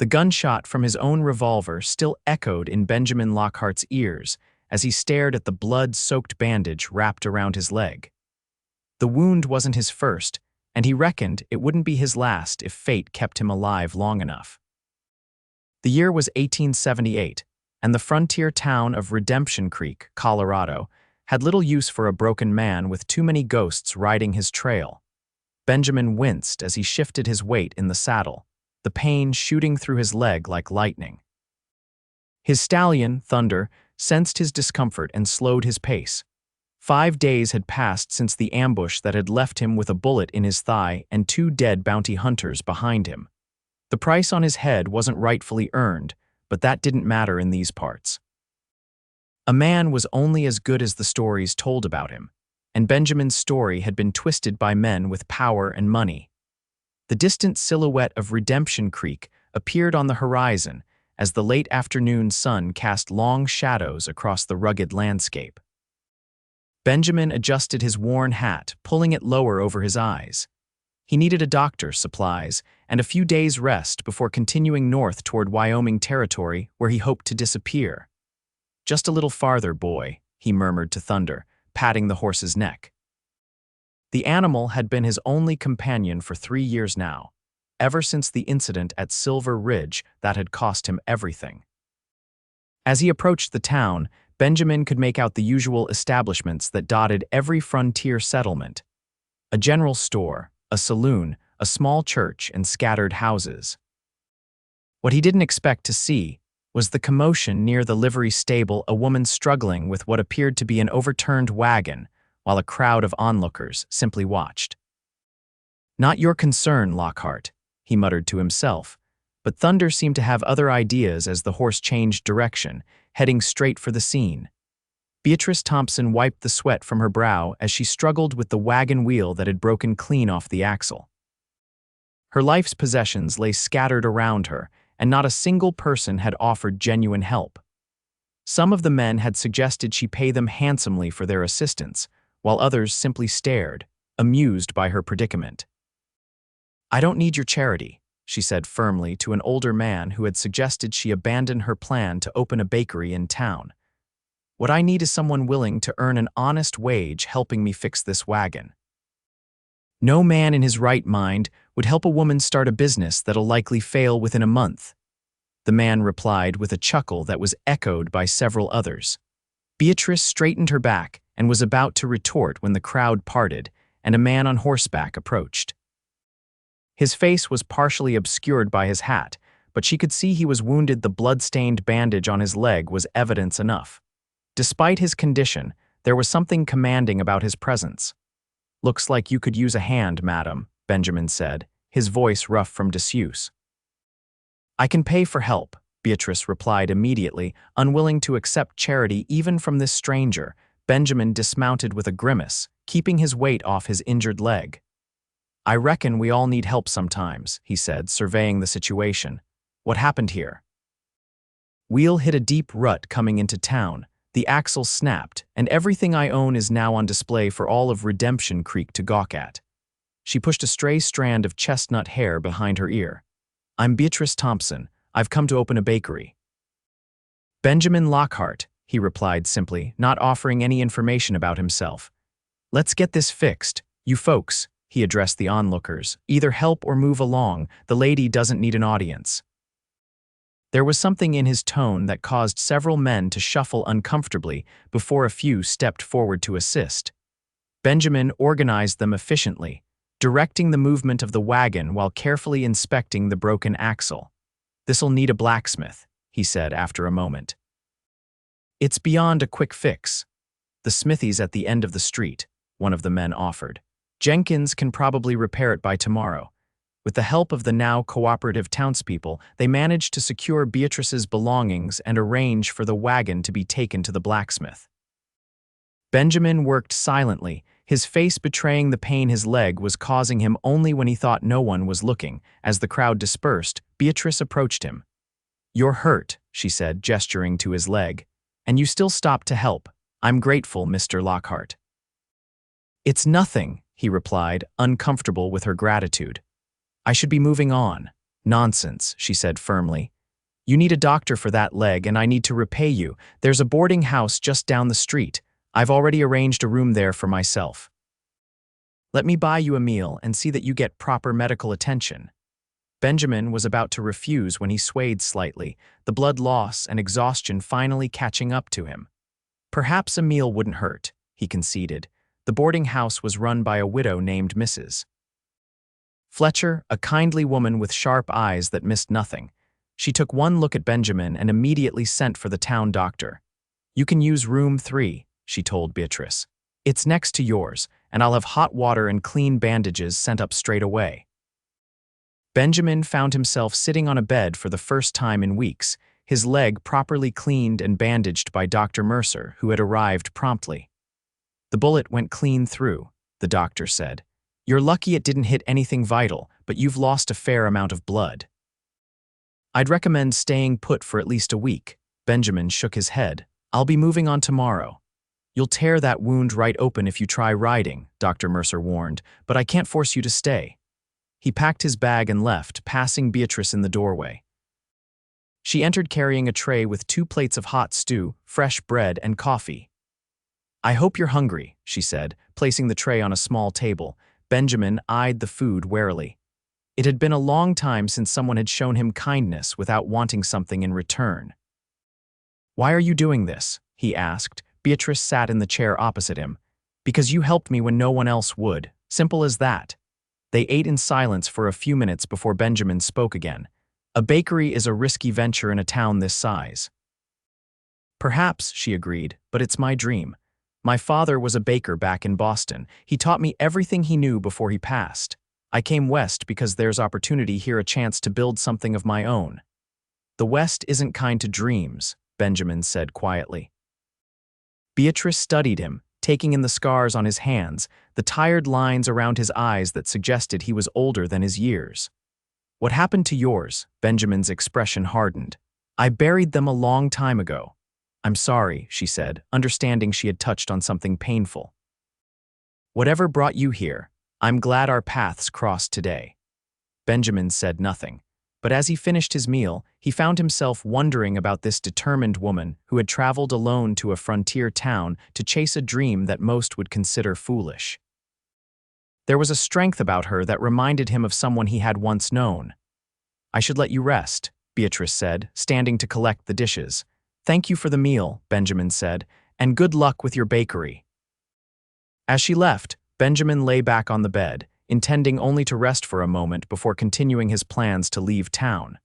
The gunshot from his own revolver still echoed in Benjamin Lockhart's ears as he stared at the blood-soaked bandage wrapped around his leg. The wound wasn't his first, and he reckoned it wouldn't be his last if fate kept him alive long enough. The year was 1878, and the frontier town of Redemption Creek, Colorado, had little use for a broken man with too many ghosts riding his trail. Benjamin winced as he shifted his weight in the saddle, the pain shooting through his leg like lightning. His stallion, Thunder, sensed his discomfort and slowed his pace. 5 days had passed since the ambush that had left him with a bullet in his thigh and 2 dead bounty hunters behind him. The price on his head wasn't rightfully earned, but that didn't matter in these parts. A man was only as good as the stories told about him, and Benjamin's story had been twisted by men with power and money. The distant silhouette of Redemption Creek appeared on the horizon as the late afternoon sun cast long shadows across the rugged landscape. Benjamin adjusted his worn hat, pulling it lower over his eyes. He needed a doctor's supplies and a few days' rest before continuing north toward Wyoming territory where he hoped to disappear. "Just a little farther, boy," he murmured to Thunder, patting the horse's neck. The animal had been his only companion for 3 years now, ever since the incident at Silver Ridge that had cost him everything. As he approached the town, Benjamin could make out the usual establishments that dotted every frontier settlement: a general store, a saloon, a small church, and scattered houses. What he didn't expect to see was the commotion near the livery stable, a woman struggling with what appeared to be an overturned wagon, while a crowd of onlookers simply watched. "Not your concern, Lockhart," he muttered to himself, but Thunder seemed to have other ideas as the horse changed direction, heading straight for the scene. Beatrice Thompson wiped the sweat from her brow as she struggled with the wagon wheel that had broken clean off the axle. Her life's possessions lay scattered around her, and not a single person had offered genuine help. Some of the men had suggested she pay them handsomely for their assistance, while others simply stared, amused by her predicament. "I don't need your charity," she said firmly to an older man who had suggested she abandon her plan to open a bakery in town. "What I need is someone willing to earn an honest wage helping me fix this wagon." "No man in his right mind would help a woman start a business that'll likely fail within a month," the man replied with a chuckle that was echoed by several others. Beatrice straightened her back and was about to retort when the crowd parted and a man on horseback approached. His face was partially obscured by his hat, but she could see he was wounded. The blood-stained bandage on his leg was evidence enough. Despite his condition, there was something commanding about his presence. "Looks like you could use a hand, madam," Benjamin said, his voice rough from disuse. "I can pay for help," Beatrice replied immediately, unwilling to accept charity even from this stranger. Benjamin dismounted with a grimace, keeping his weight off his injured leg. "I reckon we all need help sometimes," he said, surveying the situation. "What happened here?" "Wheel hit a deep rut coming into town. The axle snapped, and everything I own is now on display for all of Redemption Creek to gawk at." She pushed a stray strand of chestnut hair behind her ear. "I'm Beatrice Thompson. I've come to open a bakery." "Benjamin Lockhart," he replied simply, not offering any information about himself. "Let's get this fixed. You folks," he addressed the onlookers, "either help or move along. The lady doesn't need an audience." There was something in his tone that caused several men to shuffle uncomfortably before a few stepped forward to assist. Benjamin organized them efficiently, directing the movement of the wagon while carefully inspecting the broken axle. "This'll need a blacksmith," he said after a moment. "It's beyond a quick fix. The smithy's at the end of the street," one of the men offered. "Jenkins can probably repair it by tomorrow." With the help of the now cooperative townspeople, they managed to secure Beatrice's belongings and arrange for the wagon to be taken to the blacksmith. Benjamin worked silently, his face betraying the pain his leg was causing him only when he thought no one was looking. As the crowd dispersed, Beatrice approached him. "You're hurt," she said, gesturing to his leg, "and you still stopped to help. I'm grateful, Mr. Lockhart." "It's nothing," he replied, uncomfortable with her gratitude. "I should be moving on." Nonsense, she said firmly. You need a doctor for that leg and I need to repay you. There's a boarding house just down the street. I've already arranged a room there for myself. Let me buy you a meal and see that you get proper medical attention. Benjamin was about to refuse when he swayed slightly, the blood loss and exhaustion finally catching up to him. Perhaps a meal wouldn't hurt, he conceded. The boarding house was run by a widow named Mrs. Fletcher, a kindly woman with sharp eyes that missed nothing. She took one look at Benjamin and immediately sent for the town doctor. You can use room 3, she told Beatrice. It's next to yours, and I'll have hot water and clean bandages sent up straight away. Benjamin found himself sitting on a bed for the first time in weeks, his leg properly cleaned and bandaged by Dr. Mercer, who had arrived promptly. The bullet went clean through, the doctor said. You're lucky it didn't hit anything vital, but you've lost a fair amount of blood. I'd recommend staying put for at least a week. Benjamin shook his head. I'll be moving on tomorrow. You'll tear that wound right open if you try riding, Dr. Mercer warned, but I can't force you to stay. He packed his bag and left, passing Beatrice in the doorway. She entered carrying a tray with 2 plates of hot stew, fresh bread, and coffee. I hope you're hungry, she said, placing the tray on a small table. Benjamin eyed the food warily. It had been a long time since someone had shown him kindness without wanting something in return. Why are you doing this? He asked. Beatrice sat in the chair opposite him. Because you helped me when no one else would. Simple as that. They ate in silence for a few minutes before Benjamin spoke again. A bakery is a risky venture in a town this size. Perhaps, she agreed, but it's my dream. My father was a baker back in Boston. He taught me everything he knew before he passed. I came west because there's opportunity here, a chance to build something of my own. The West isn't kind to dreams, Benjamin said quietly. Beatrice studied him, taking in the scars on his hands, the tired lines around his eyes that suggested he was older than his years. What happened to yours? Benjamin's expression hardened. I buried them a long time ago. I'm sorry, she said, understanding she had touched on something painful. Whatever brought you here, I'm glad our paths crossed today. Benjamin said nothing, but as he finished his meal, he found himself wondering about this determined woman who had traveled alone to a frontier town to chase a dream that most would consider foolish. There was a strength about her that reminded him of someone he had once known. I should let you rest, Beatrice said, standing to collect the dishes. Thank you for the meal, Benjamin said, and good luck with your bakery. As she left, Benjamin lay back on the bed, intending only to rest for a moment before continuing his plans to leave town.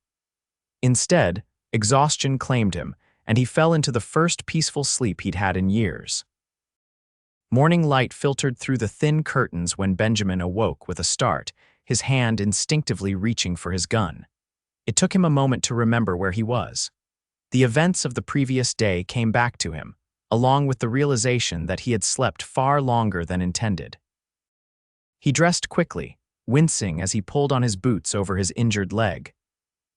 Instead, exhaustion claimed him, and he fell into the first peaceful sleep he'd had in years. Morning light filtered through the thin curtains when Benjamin awoke with a start, his hand instinctively reaching for his gun. It took him a moment to remember where he was. The events of the previous day came back to him, along with the realization that he had slept far longer than intended. He dressed quickly, wincing as he pulled on his boots over his injured leg.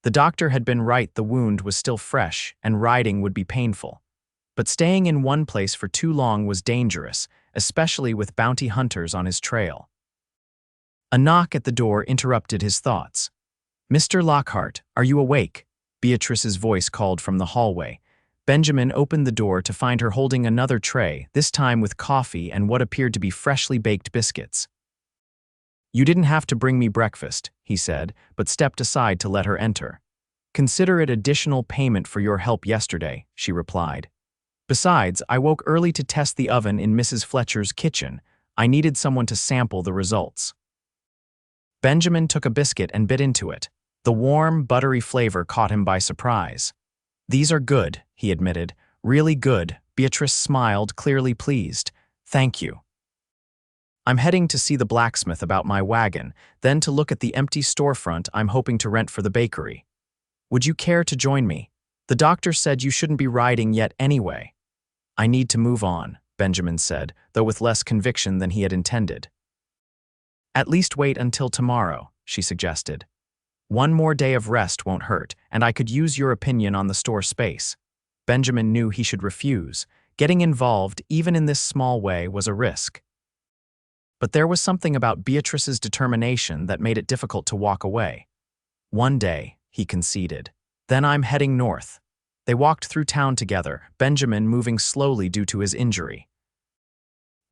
The doctor had been right, the wound was still fresh and riding would be painful. But staying in one place for too long was dangerous, especially with bounty hunters on his trail. A knock at the door interrupted his thoughts. Mr. Lockhart, are you awake? Beatrice's voice called from the hallway. Benjamin opened the door to find her holding another tray, this time with coffee and what appeared to be freshly baked biscuits. You didn't have to bring me breakfast, he said, but stepped aside to let her enter. Consider it additional payment for your help yesterday, she replied. Besides, I woke early to test the oven in Mrs. Fletcher's kitchen. I needed someone to sample the results. Benjamin took a biscuit and bit into it. The warm, buttery flavor caught him by surprise. These are good, he admitted. Really good. Beatrice smiled, clearly pleased. Thank you. I'm heading to see the blacksmith about my wagon, then to look at the empty storefront I'm hoping to rent for the bakery. Would you care to join me? The doctor said you shouldn't be riding yet anyway. I need to move on, Benjamin said, though with less conviction than he had intended. At least wait until tomorrow, she suggested. One more day of rest won't hurt, and I could use your opinion on the store space. Benjamin knew he should refuse. Getting involved, even in this small way, was a risk. But there was something about Beatrice's determination that made it difficult to walk away. One day, he conceded. Then I'm heading north. They walked through town together, Benjamin moving slowly due to his injury.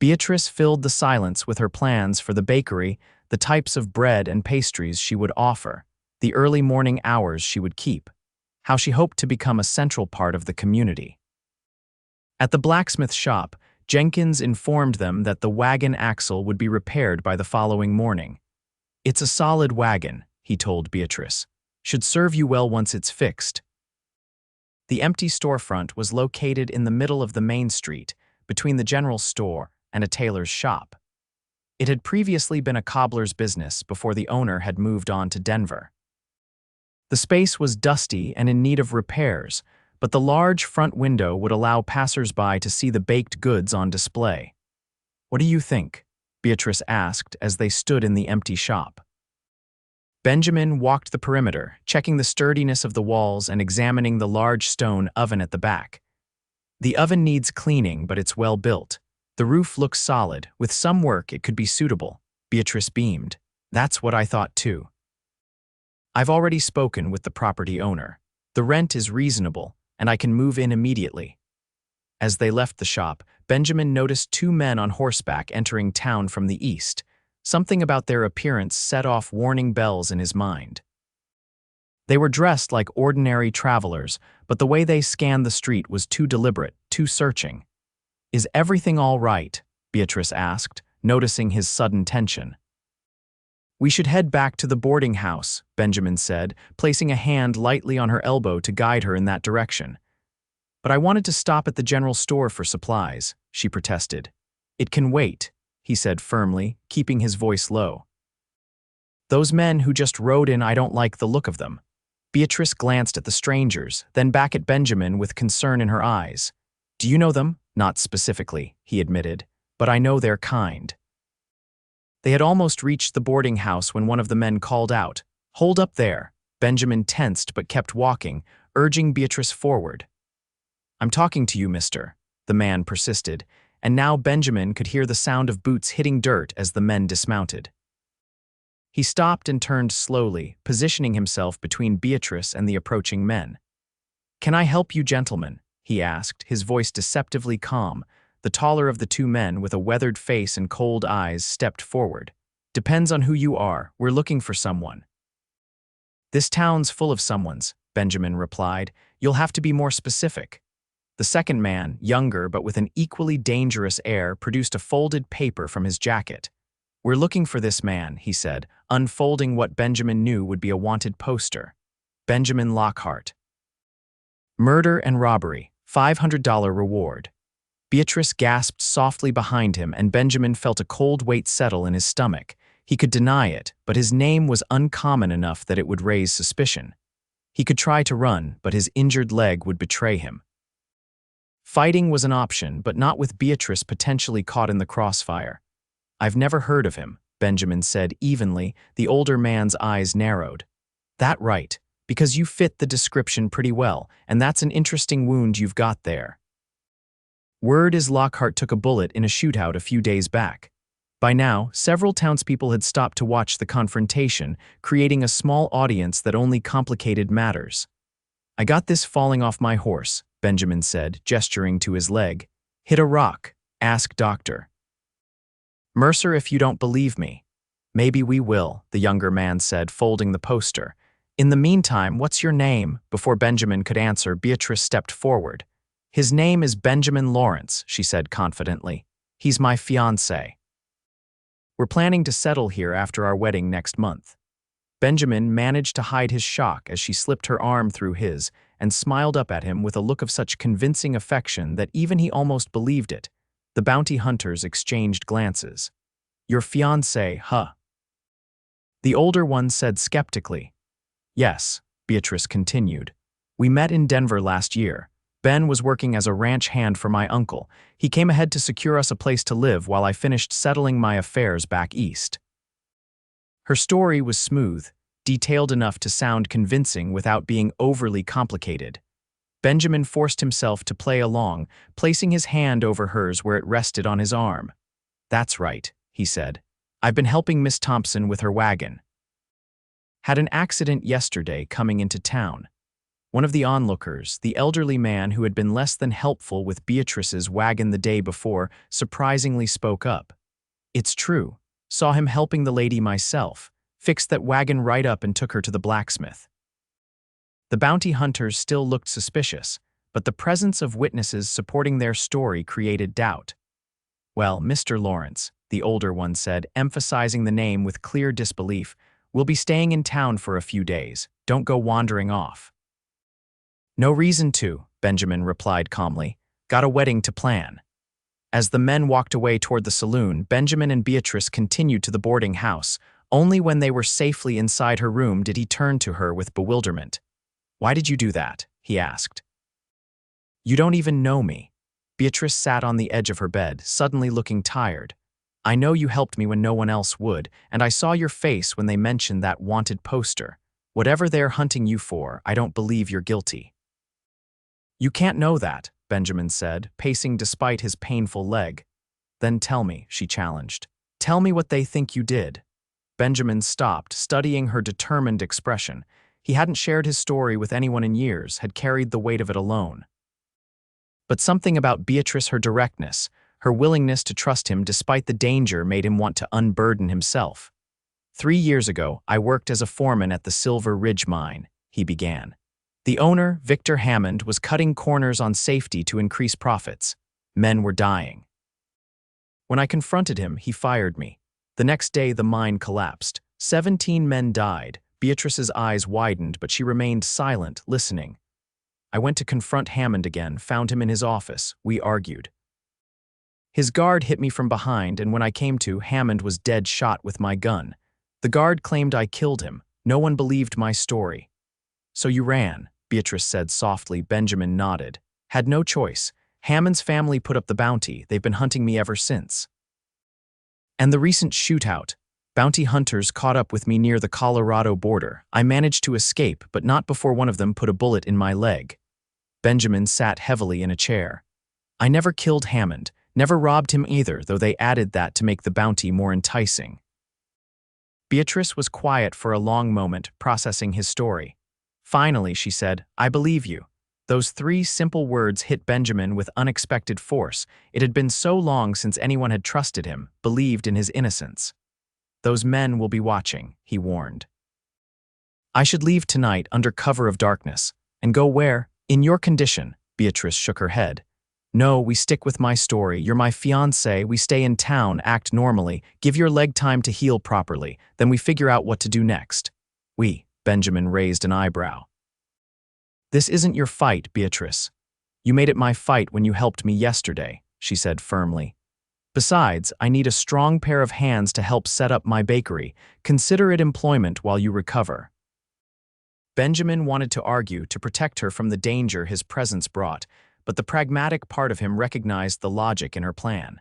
Beatrice filled the silence with her plans for the bakery, the types of bread and pastries she would offer, the early morning hours she would keep, how she hoped to become a central part of the community. At the blacksmith shop, Jenkins informed them that the wagon axle would be repaired by the following morning. "It's a solid wagon," he told Beatrice. "Should serve you well once it's fixed." The empty storefront was located in the middle of the main street, between the general store and a tailor's shop. It had previously been a cobbler's business before the owner had moved on to Denver. The space was dusty and in need of repairs, but the large front window would allow passers-by to see the baked goods on display. "What do you think?" Beatrice asked as they stood in the empty shop. Benjamin walked the perimeter, checking the sturdiness of the walls and examining the large stone oven at the back. "The oven needs cleaning, but it's well built. The roof looks solid. With some work, it could be suitable." Beatrice beamed. "That's what I thought too. I've already spoken with the property owner. The rent is reasonable, and I can move in immediately." As they left the shop, Benjamin noticed two men on horseback entering town from the east. Something about their appearance set off warning bells in his mind. They were dressed like ordinary travelers, but the way they scanned the street was too deliberate, too searching. "Is everything all right?" Beatrice asked, noticing his sudden tension. "We should head back to the boarding house," Benjamin said, placing a hand lightly on her elbow to guide her in that direction. "But I wanted to stop at the general store for supplies," she protested. "It can wait," he said firmly, keeping his voice low. "Those men who just rode in, I don't like the look of them." Beatrice glanced at the strangers, then back at Benjamin with concern in her eyes. "Do you know them?" "Not specifically," he admitted, "but I know they're kind." They had almost reached the boarding house when one of the men called out, "Hold up there." Benjamin tensed but kept walking, urging Beatrice forward. "I'm talking to you, mister," the man persisted, and now Benjamin could hear the sound of boots hitting dirt as the men dismounted. He stopped and turned slowly, positioning himself between Beatrice and the approaching men. "Can I help you, gentlemen?" he asked, his voice deceptively calm. The taller of the two men, with a weathered face and cold eyes, stepped forward. "Depends on who you are. We're looking for someone." "This town's full of someones," Benjamin replied. "You'll have to be more specific." The second man, younger but with an equally dangerous air, produced a folded paper from his jacket. "We're looking for this man," he said, unfolding what Benjamin knew would be a wanted poster. "Benjamin Lockhart. Murder and robbery, $500 reward." Beatrice gasped softly behind him, and Benjamin felt a cold weight settle in his stomach. He could deny it, but his name was uncommon enough that it would raise suspicion. He could try to run, but his injured leg would betray him. Fighting was an option, but not with Beatrice potentially caught in the crossfire. "I've never heard of him," Benjamin said evenly, the older man's eyes narrowed. "That right, because you fit the description pretty well, and that's an interesting wound you've got there. Word is Lockhart took a bullet in a shootout a few days back." By now, several townspeople had stopped to watch the confrontation, creating a small audience that only complicated matters. "I got this falling off my horse," Benjamin said, gesturing to his leg. "Hit a rock. Ask doctor." "Mercer, if you don't believe me." "Maybe we will," the younger man said, folding the poster. "In the meantime, what's your name?" Before Benjamin could answer, Beatrice stepped forward. "His name is Benjamin Lawrence," she said confidently. "He's my fiancé. We're planning to settle here after our wedding next month." Benjamin managed to hide his shock as she slipped her arm through his and smiled up at him with a look of such convincing affection that even he almost believed it. The bounty hunters exchanged glances. "Your fiancé, huh?" The older one said skeptically. "Yes," Beatrice continued. "We met in Denver last year. Ben was working as a ranch hand for my uncle. He came ahead to secure us a place to live while I finished settling my affairs back east." Her story was smooth, detailed enough to sound convincing without being overly complicated. Benjamin forced himself to play along, placing his hand over hers where it rested on his arm. "That's right," he said. "I've been helping Miss Thompson with her wagon." Had an accident yesterday coming into town. One of the onlookers, the elderly man who had been less than helpful with Beatrice's wagon the day before, surprisingly spoke up. It's true. Saw him helping the lady myself. Fixed that wagon right up and took her to the blacksmith. The bounty hunters still looked suspicious, but the presence of witnesses supporting their story created doubt. Well, Mr. Lawrence, the older one said, emphasizing the name with clear disbelief, we'll be staying in town for a few days. Don't go wandering off. No reason to, Benjamin replied calmly. Got a wedding to plan. As the men walked away toward the saloon, Benjamin and Beatrice continued to the boarding house. Only when they were safely inside her room did he turn to her with bewilderment. Why did you do that? He asked. You don't even know me. Beatrice sat on the edge of her bed, suddenly looking tired. I know you helped me when no one else would, and I saw your face when they mentioned that wanted poster. Whatever they're hunting you for, I don't believe you're guilty. You can't know that, Benjamin said, pacing despite his painful leg. Then tell me, she challenged. Tell me what they think you did. Benjamin stopped, studying her determined expression. He hadn't shared his story with anyone in years, had carried the weight of it alone. But something about Beatrice, her directness, her willingness to trust him despite the danger made him want to unburden himself. 3 years ago, I worked as a foreman at the Silver Ridge mine, he began. The owner, Victor Hammond, was cutting corners on safety to increase profits. Men were dying. When I confronted him, he fired me. The next day, the mine collapsed. 17 men died. Beatrice's eyes widened, but she remained silent, listening. I went to confront Hammond again, found him in his office. We argued. His guard hit me from behind, and when I came to, Hammond was dead shot with my gun. The guard claimed I killed him. No one believed my story. So you ran, Beatrice said softly. Benjamin nodded. Had no choice. Hammond's family put up the bounty. They've been hunting me ever since. And the recent shootout. Bounty hunters caught up with me near the Colorado border. I managed to escape, but not before one of them put a bullet in my leg. Benjamin sat heavily in a chair. I never killed Hammond, never robbed him either, though they added that to make the bounty more enticing. Beatrice was quiet for a long moment, processing his story. Finally, she said, I believe you. Those 3 simple words hit Benjamin with unexpected force. It had been so long since anyone had trusted him, believed in his innocence. Those men will be watching, he warned. I should leave tonight under cover of darkness. And go where? In your condition, Beatrice shook her head. No, we stick with my story. You're my fiancé. We stay in town, act normally, give your leg time to heal properly. Then we figure out what to do next. Benjamin raised an eyebrow. This isn't your fight, Beatrice. You made it my fight when you helped me yesterday, she said firmly. Besides, I need a strong pair of hands to help set up my bakery. Consider it employment while you recover. Benjamin wanted to argue to protect her from the danger his presence brought, but the pragmatic part of him recognized the logic in her plan.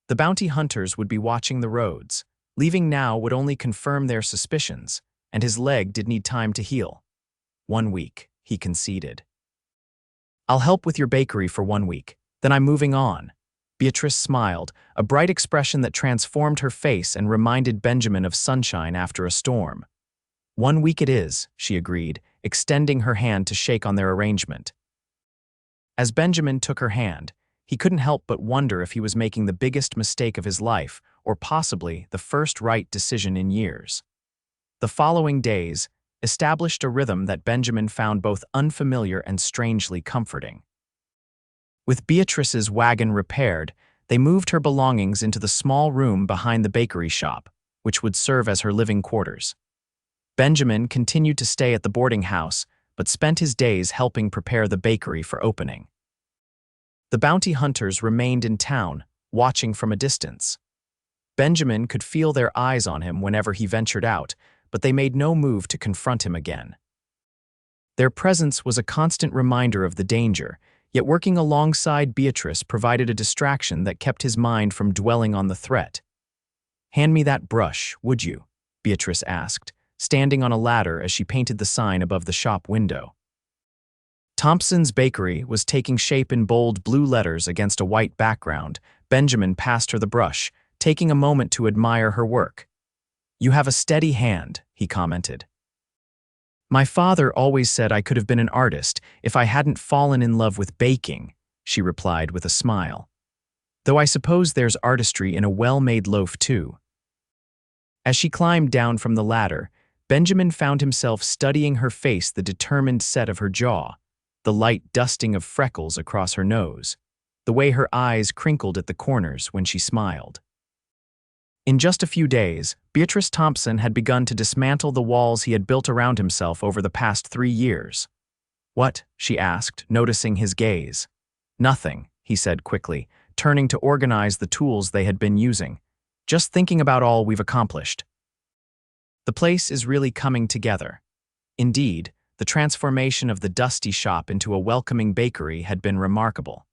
The bounty hunters would be watching the roads. Leaving now would only confirm their suspicions, and his leg did need time to heal. 1 week, he conceded. I'll help with your bakery for 1 week, then I'm moving on. Beatrice smiled, a bright expression that transformed her face and reminded Benjamin of sunshine after a storm. 1 week it is, she agreed, extending her hand to shake on their arrangement. As Benjamin took her hand, he couldn't help but wonder if he was making the biggest mistake of his life, or possibly the first right decision in years. The following days established a rhythm that Benjamin found both unfamiliar and strangely comforting. With Beatrice's wagon repaired, they moved her belongings into the small room behind the bakery shop, which would serve as her living quarters. Benjamin continued to stay at the boarding house, but spent his days helping prepare the bakery for opening. The bounty hunters remained in town, watching from a distance. Benjamin could feel their eyes on him whenever he ventured out, but they made no move to confront him again. Their presence was a constant reminder of the danger, yet working alongside Beatrice provided a distraction that kept his mind from dwelling on the threat. Hand me that brush, would you? Beatrice asked, standing on a ladder as she painted the sign above the shop window. Thompson's Bakery was taking shape in bold blue letters against a white background. Benjamin passed her the brush, taking a moment to admire her work. You have a steady hand, he commented. My father always said I could have been an artist if I hadn't fallen in love with baking, she replied with a smile. Though I suppose there's artistry in a well-made loaf too. As she climbed down from the ladder, Benjamin found himself studying her face, the determined set of her jaw, the light dusting of freckles across her nose, the way her eyes crinkled at the corners when she smiled. In just a few days, Beatrice Thompson had begun to dismantle the walls he had built around himself over the past 3 years. "What?" she asked, noticing his gaze. "Nothing," he said quickly, turning to organize the tools they had been using. "Just thinking about all we've accomplished." The place is really coming together. Indeed, the transformation of the dusty shop into a welcoming bakery had been remarkable.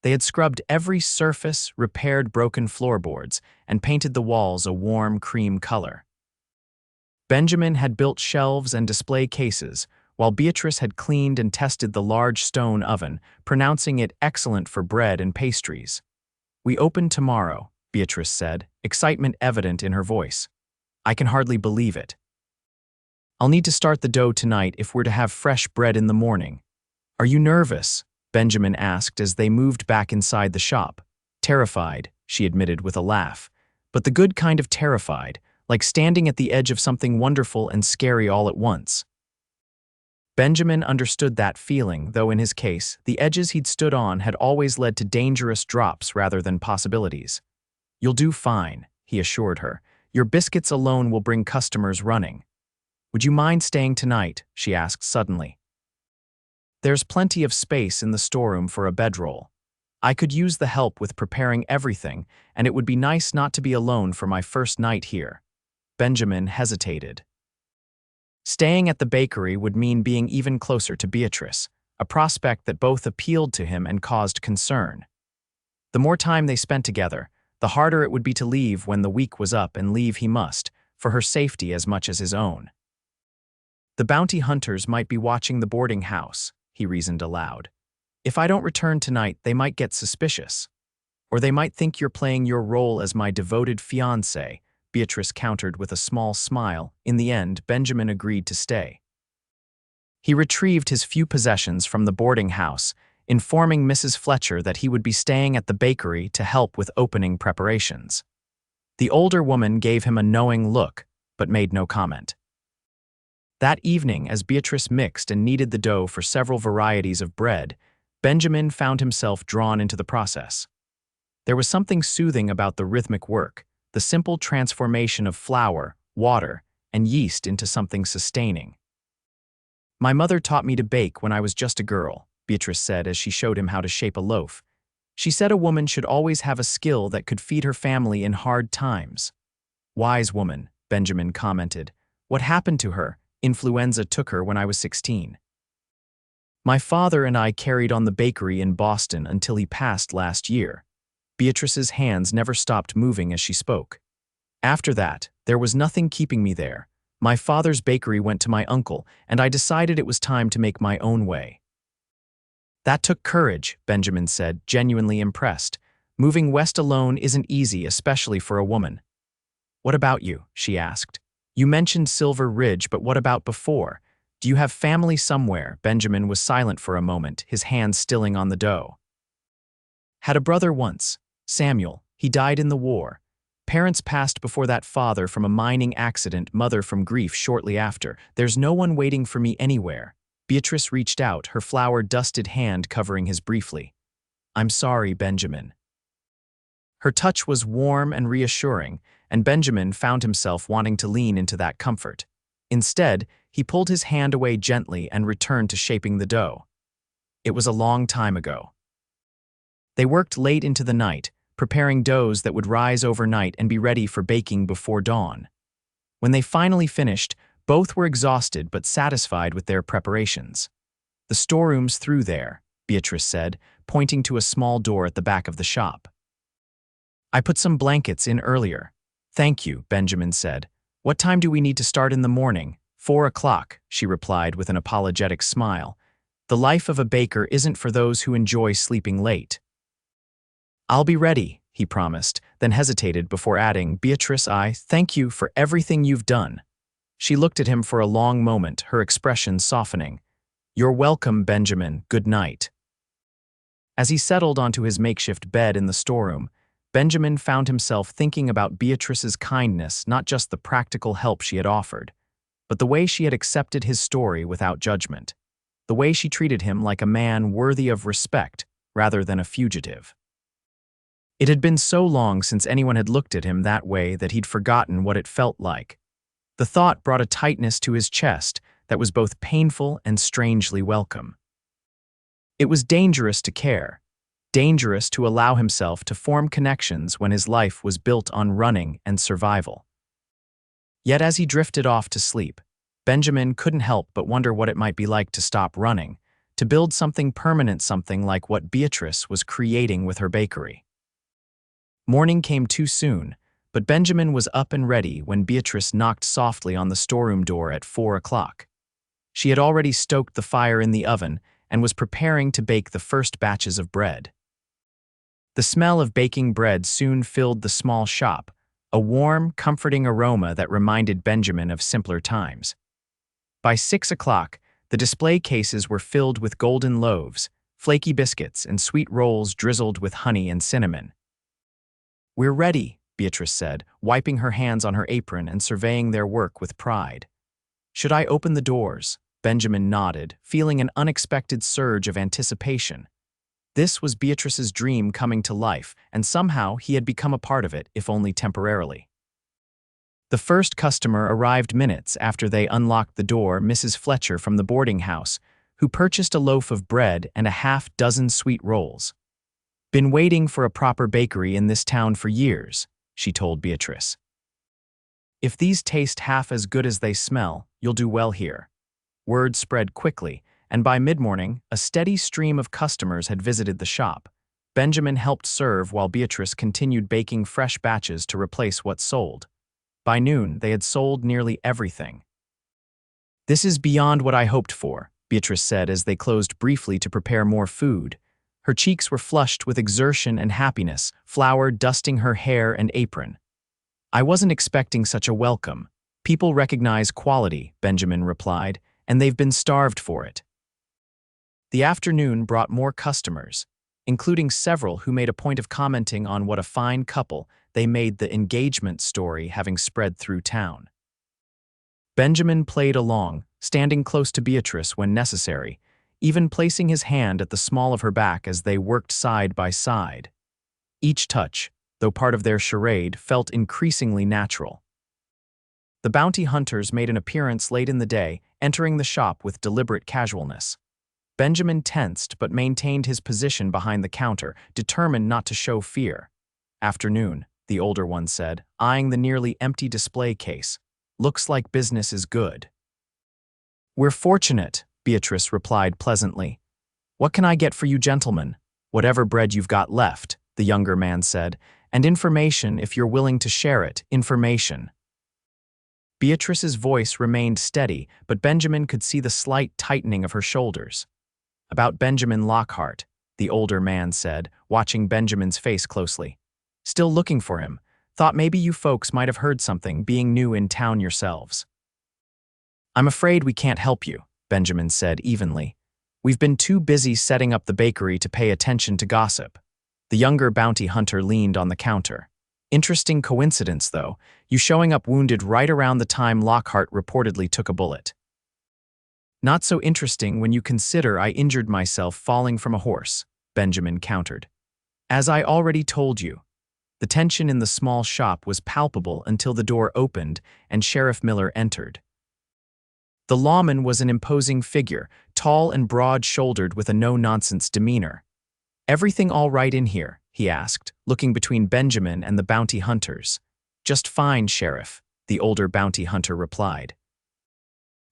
They had scrubbed every surface, repaired broken floorboards, and painted the walls a warm cream color. Benjamin had built shelves and display cases, while Beatrice had cleaned and tested the large stone oven, pronouncing it excellent for bread and pastries. "We open tomorrow," Beatrice said, excitement evident in her voice. "I can hardly believe it. I'll need to start the dough tonight if we're to have fresh bread in the morning." "Are you nervous?" Benjamin asked as they moved back inside the shop. "Terrified," she admitted with a laugh, "but the good kind of terrified, like standing at the edge of something wonderful and scary all at once." Benjamin understood that feeling, though in his case, the edges he'd stood on had always led to dangerous drops rather than possibilities. "You'll do fine," he assured her. "Your biscuits alone will bring customers running." "Would you mind staying tonight?" she asked suddenly. "There's plenty of space in the storeroom for a bedroll. I could use the help with preparing everything, and it would be nice not to be alone for my first night here." Benjamin hesitated. Staying at the bakery would mean being even closer to Beatrice, a prospect that both appealed to him and caused concern. The more time they spent together, the harder it would be to leave when the week was up, and leave he must, for her safety as much as his own. "The bounty hunters might be watching the boarding house," he reasoned aloud. "If I don't return tonight, they might get suspicious. Or they might think you're playing your role as my devoted fiancé," Beatrice countered with a small smile. In the end, Benjamin agreed to stay. He retrieved his few possessions from the boarding house, informing Mrs. Fletcher that he would be staying at the bakery to help with opening preparations. The older woman gave him a knowing look, but made no comment. That evening, as Beatrice mixed and kneaded the dough for several varieties of bread, Benjamin found himself drawn into the process. There was something soothing about the rhythmic work, the simple transformation of flour, water, and yeast into something sustaining. "My mother taught me to bake when I was just a girl," Beatrice said as she showed him how to shape a loaf. "She said a woman should always have a skill that could feed her family in hard times." "Wise woman," Benjamin commented. "What happened to her? Influenza took her when I was 16. My father and I carried on the bakery in Boston until he passed last year." Beatrice's hands never stopped moving as she spoke. "After that, there was nothing keeping me there. My father's bakery went to my uncle, and I decided it was time to make my own way." "That took courage," Benjamin said, genuinely impressed. "Moving west alone isn't easy, especially for a woman." "What about you?" she asked. "You mentioned Silver Ridge, but what about before? Do you have family somewhere?" Benjamin was silent for a moment, his hands stilling on the dough. "Had a brother once, Samuel. He died in the war. Parents passed before that, father from a mining accident, mother from grief shortly after. There's no one waiting for me anywhere." Beatrice reached out, her flour-dusted hand covering his briefly. "I'm sorry, Benjamin." Her touch was warm and reassuring, and Benjamin found himself wanting to lean into that comfort. Instead, he pulled his hand away gently and returned to shaping the dough. It was a long time ago. They worked late into the night, preparing doughs that would rise overnight and be ready for baking before dawn. When they finally finished, both were exhausted but satisfied with their preparations. "The storeroom's through there," Beatrice said, pointing to a small door at the back of the shop. "I put some blankets in earlier." "Thank you," Benjamin said. "What time do we need to start in the morning?" 4 o'clock, she replied with an apologetic smile. "The life of a baker isn't for those who enjoy sleeping late." "I'll be ready," he promised, then hesitated before adding, "Beatrice, I thank you for everything you've done." She looked at him for a long moment, her expression softening. "You're welcome, Benjamin. Good night." As he settled onto his makeshift bed in the storeroom, Benjamin found himself thinking about Beatrice's kindness, not just the practical help she had offered, but the way she had accepted his story without judgment, the way she treated him like a man worthy of respect rather than a fugitive. It had been so long since anyone had looked at him that way that he'd forgotten what it felt like. The thought brought a tightness to his chest that was both painful and strangely welcome. It was dangerous to care, dangerous to allow himself to form connections when his life was built on running and survival. Yet as he drifted off to sleep, Benjamin couldn't help but wonder what it might be like to stop running, to build something permanent, something like what Beatrice was creating with her bakery. Morning came too soon, but Benjamin was up and ready when Beatrice knocked softly on the storeroom door at 4 o'clock. She had already stoked the fire in the oven and was preparing to bake the first batches of bread. The smell of baking bread soon filled the small shop, a warm, comforting aroma that reminded Benjamin of simpler times. By 6 o'clock, the display cases were filled with golden loaves, flaky biscuits, and sweet rolls drizzled with honey and cinnamon. "We're ready," Beatrice said, wiping her hands on her apron and surveying their work with pride. "Should I open the doors?" Benjamin nodded, feeling an unexpected surge of anticipation. This was Beatrice's dream coming to life, and somehow he had become a part of it, if only temporarily. The first customer arrived minutes after they unlocked the door, Mrs. Fletcher from the boarding house, who purchased a loaf of bread and a half-dozen sweet rolls. "Been waiting for a proper bakery in this town for years," she told Beatrice. "If these taste half as good as they smell, you'll do well here." Word spread quickly, and by mid-morning, a steady stream of customers had visited the shop. Benjamin helped serve while Beatrice continued baking fresh batches to replace what sold. By noon, they had sold nearly everything. "This is beyond what I hoped for," Beatrice said as they closed briefly to prepare more food. Her cheeks were flushed with exertion and happiness, flour dusting her hair and apron. "I wasn't expecting such a welcome. People recognize quality," Benjamin replied, "and they've been starved for it." The afternoon brought more customers, including several who made a point of commenting on what a fine couple they made, the engagement story having spread through town. Benjamin played along, standing close to Beatrice when necessary, even placing his hand at the small of her back as they worked side by side. Each touch, though part of their charade, felt increasingly natural. The bounty hunters made an appearance late in the day, entering the shop with deliberate casualness. Benjamin tensed but maintained his position behind the counter, determined not to show fear. "Afternoon," the older one said, eyeing the nearly empty display case. "Looks like business is good." "We're fortunate," Beatrice replied pleasantly. "What can I get for you gentlemen?" "Whatever bread you've got left," the younger man said, "and information if you're willing to share it, information." Beatrice's voice remained steady, but Benjamin could see the slight tightening of her shoulders. "About Benjamin Lockhart," the older man said, watching Benjamin's face closely. "Still looking for him. Thought maybe you folks might have heard something, being new in town yourselves." "I'm afraid we can't help you," Benjamin said evenly. "We've been too busy setting up the bakery to pay attention to gossip." The younger bounty hunter leaned on the counter. "Interesting coincidence, though, you showing up wounded right around the time Lockhart reportedly took a bullet." "Not so interesting when you consider I injured myself falling from a horse," Benjamin countered. "As I already told you." The tension in the small shop was palpable until the door opened and Sheriff Miller entered. The lawman was an imposing figure, tall and broad-shouldered with a no-nonsense demeanor. "Everything all right in here?" he asked, looking between Benjamin and the bounty hunters. "Just fine, Sheriff," the older bounty hunter replied.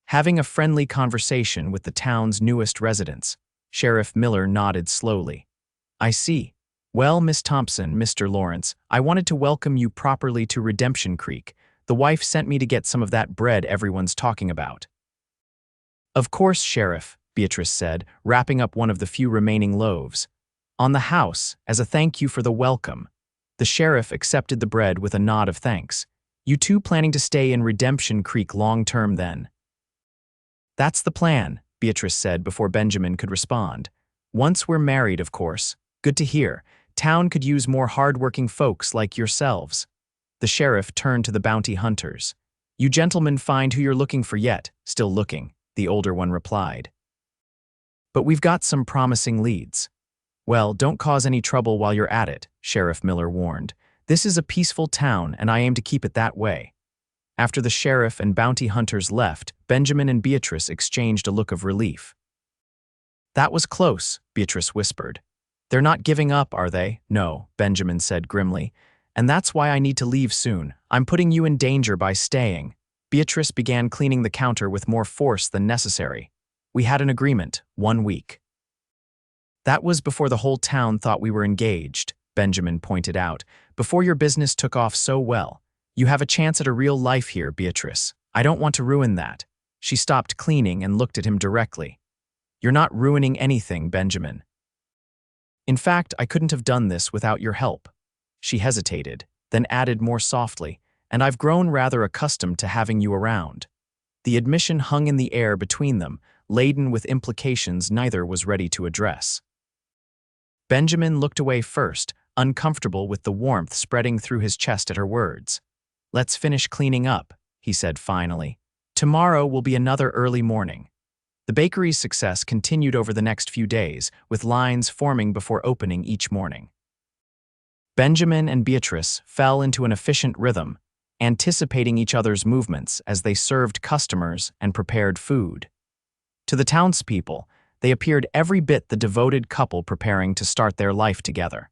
Having a friendly conversation with the town's newest residents, Sheriff Miller nodded slowly. "I see. Well, Miss Thompson, Mr. Lawrence, I wanted to welcome you properly to Redemption Creek. The wife sent me to get some of that bread everyone's talking about." "Of course, Sheriff," Beatrice said, wrapping up one of the few remaining loaves. "On the house, as a thank you for the welcome." The sheriff accepted the bread with a nod of thanks. You two planning to stay in Redemption Creek long-term then? That's the plan, Beatrice said before Benjamin could respond. Once we're married, of course. Good to hear. Town could use more hard-working folks like yourselves. The sheriff turned to the bounty hunters. You gentlemen find who you're looking for yet? Still looking, the older one replied. But we've got some promising leads. Well, don't cause any trouble while you're at it, Sheriff Miller warned. This is a peaceful town, and I aim to keep it that way. After the sheriff and bounty hunters left, Benjamin and Beatrice exchanged a look of relief. That was close, Beatrice whispered. They're not giving up, are they? No, Benjamin said grimly. And that's why I need to leave soon. I'm putting you in danger by staying. Beatrice began cleaning the counter with more force than necessary. We had an agreement, 1 week. That was before the whole town thought we were engaged, Benjamin pointed out. Before your business took off so well. You have a chance at a real life here, Beatrice. I don't want to ruin that. She stopped cleaning and looked at him directly. You're not ruining anything, Benjamin. In fact, I couldn't have done this without your help. She hesitated, then added more softly, and I've grown rather accustomed to having you around. The admission hung in the air between them, laden with implications neither was ready to address. Benjamin looked away first, uncomfortable with the warmth spreading through his chest at her words. Let's finish cleaning up, he said finally. Tomorrow will be another early morning. The bakery's success continued over the next few days, with lines forming before opening each morning. Benjamin and Beatrice fell into an efficient rhythm, anticipating each other's movements as they served customers and prepared food. To the townspeople, they appeared every bit the devoted couple preparing to start their life together.